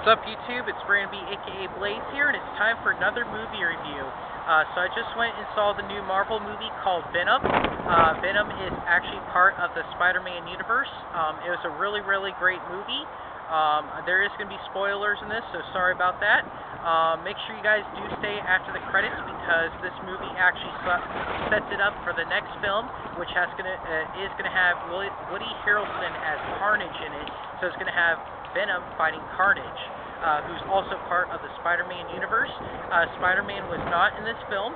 What's up, YouTube? It's Brandon B, aka Blaze here, and it's time for another movie review. So I just went and saw the new Marvel movie called Venom. Venom is actually part of the Spider-Man universe. It was a really, really great movie. There is going to be spoilers in this, so sorry about that. Make sure you guys do stay after the credits because this movie actually sets it up for the next film, which is going to have Woody Harrelson as Carnage in it. So it's going to have Venom fighting Carnage, who's also part of the Spider-Man universe. Spider-Man was not in this film.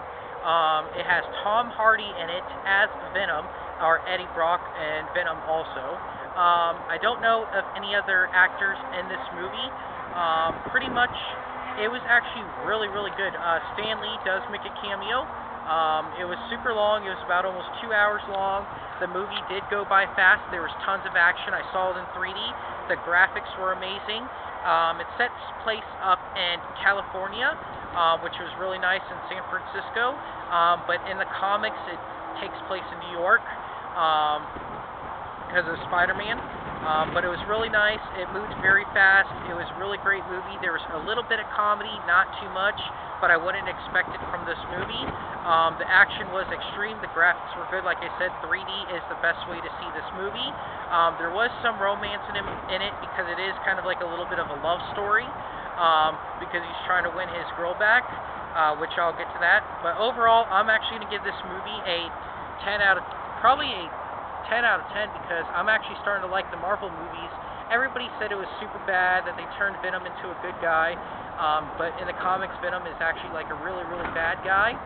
It has Tom Hardy in it as Venom, or Eddie Brock and Venom also. I don't know of any other actors in this movie. Pretty much, it was actually really, really good. Stan Lee does make a cameo. It was super long. It was about almost 2 hours long. The movie did go by fast. There was tons of action. I saw it in 3D. The graphics were amazing. It sets place up in California, which was really nice, in San Francisco. But in the comics, it takes place in New York because of Spider-Man. But it was really nice. It moved very fast. It was a really great movie. There was a little bit of comedy, not too much, but I wouldn't expect it from this movie. The action was extreme. The graphics were good. Like I said, 3D is the best way to see this movie. There was some romance in it because it is kind of like a little bit of a love story because he's trying to win his girl back, which I'll get to that. But overall, I'm actually going to give this movie a 10 out of 10 because I'm actually starting to like the Marvel movies. Everybody said it was super bad, that they turned Venom into a good guy, but in the comics, Venom is actually like a really, really bad guy,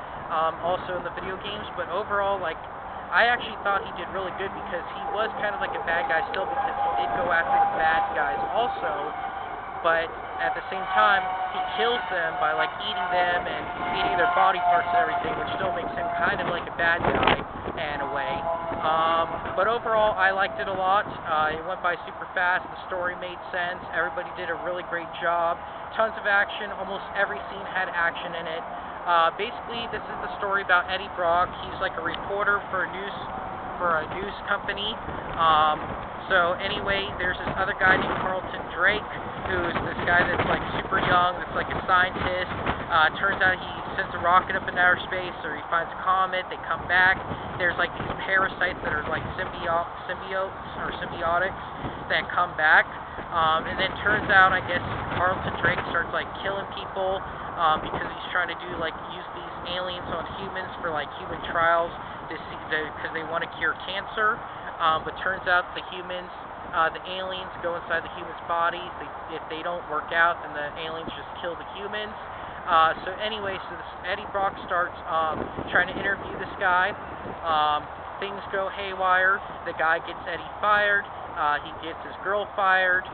also in the video games. But overall, like, I actually thought he did really good because he was kind of like a bad guy still because he did go after the bad guys also, but at the same time, he kills them by like eating them and eating their body parts and everything, which still makes him kind of like a bad guy in a way. But overall, I liked it a lot. It went by super fast. The story made sense. Everybody did a really great job. Tons of action. Almost every scene had action in it. Basically, this is the story about Eddie Brock. He's like a reporter for a news company. So anyway, there's this other guy named Carlton Drake, who's this guy that's like super young, that's like a scientist. Turns out he sends a rocket up in outer space, or he finds a comet, they come back. There's like these parasites that are like symbiotes or symbiotics that come back. And then turns out, I guess, Carlton Drake starts like killing people because he's trying to use these aliens on humans for like human trials because they want to cure cancer. But turns out the aliens go inside the humans' bodies. If they don't work out, then the aliens just kill the humans. So anyway, this Eddie Brock starts trying to interview this guy. Things go haywire. The guy gets Eddie fired. He gets his girl fired.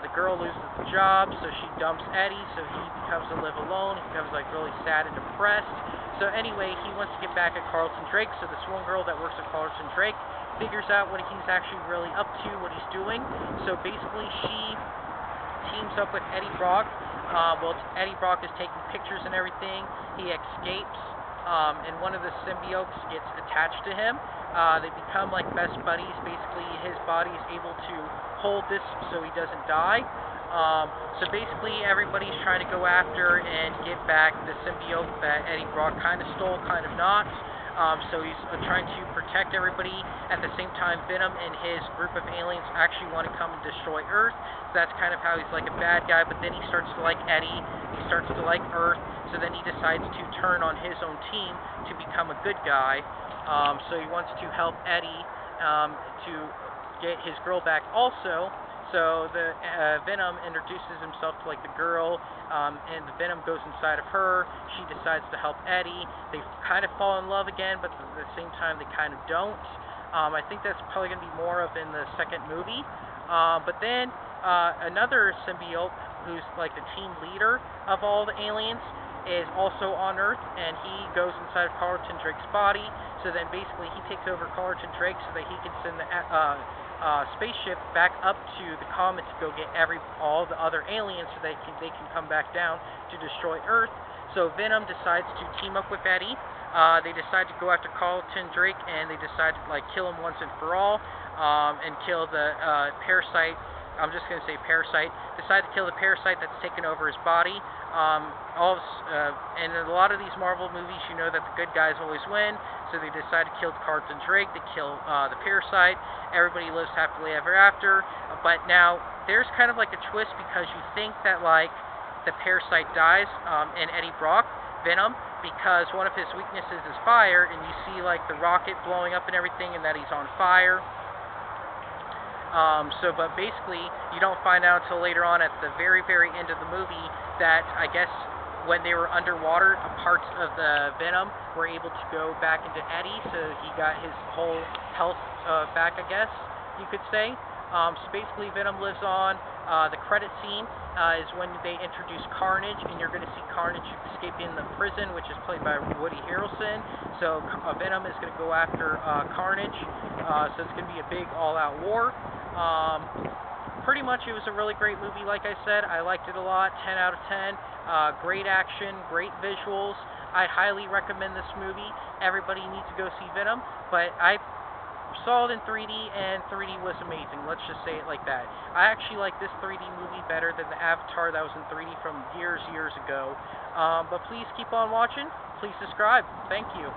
The girl loses the job, so she dumps Eddie, so he becomes to live alone. He becomes like really sad and depressed. So anyway, he wants to get back at Carlton Drake, so this one girl that works at Carlton Drake figures out what he's actually really up to, what he's doing. So basically, she teams up with Eddie Brock. Eddie Brock is taking pictures and everything. He escapes, and one of the symbiotes gets attached to him. They become like best buddies. Basically, his body is able to hold this so he doesn't die. So basically, everybody's trying to go after and get back the symbiote that Eddie Brock kind of stole, kind of not. So he's trying to protect everybody. At the same time, Venom and his group of aliens actually want to come and destroy Earth. So that's kind of how he's like a bad guy, but then he starts to like Eddie. He starts to like Earth. So then he decides to turn on his own team to become a good guy. So he wants to help Eddie to get his girl back also. So the Venom introduces himself to like the girl, and the Venom goes inside of her. She decides to help Eddie. They kind of fall in love again, but at the same time they kind of don't. I think that's probably going to be more of in the second movie. But then another symbiote, who's like the team leader of all the aliens, is also on Earth, and he goes inside of Carlton Drake's body. So then basically he takes over Carlton Drake so that he can send the spaceship back up to the comet to go get all the other aliens so that they can come back down to destroy Earth. So Venom decides to team up with Eddie. They decide to go after Carlton Drake, and they decide to like kill him once and for all, and kill the parasite I'm just going to say parasite, decide to kill the parasite that's taken over his body. And in a lot of these Marvel movies, you know that the good guys always win, so they decide to kill Carlton Drake, they kill the parasite, everybody lives happily ever after. But now, there's kind of like a twist, because you think that like the parasite dies in Eddie Brock, Venom, because one of his weaknesses is fire, and you see like the rocket blowing up and everything, and that he's on fire. But basically, you don't find out until later on at the very, very end of the movie that, I guess, when they were underwater, parts of the Venom were able to go back into Eddie, so he got his whole health back, I guess you could say. So basically, Venom lives on. The credit scene is when they introduce Carnage, and you're going to see Carnage escaping the prison, which is played by Woody Harrelson. So Venom is going to go after Carnage. So it's going to be a big all-out war. Pretty much, it was a really great movie. Like I said, I liked it a lot. 10 out of 10. Great action, great visuals. I highly recommend this movie. Everybody needs to go see Venom, but I saw it in 3D, and 3D was amazing. Let's just say it like that. I actually like this 3D movie better than the Avatar that was in 3D from years ago. But please keep on watching. Please subscribe. Thank you.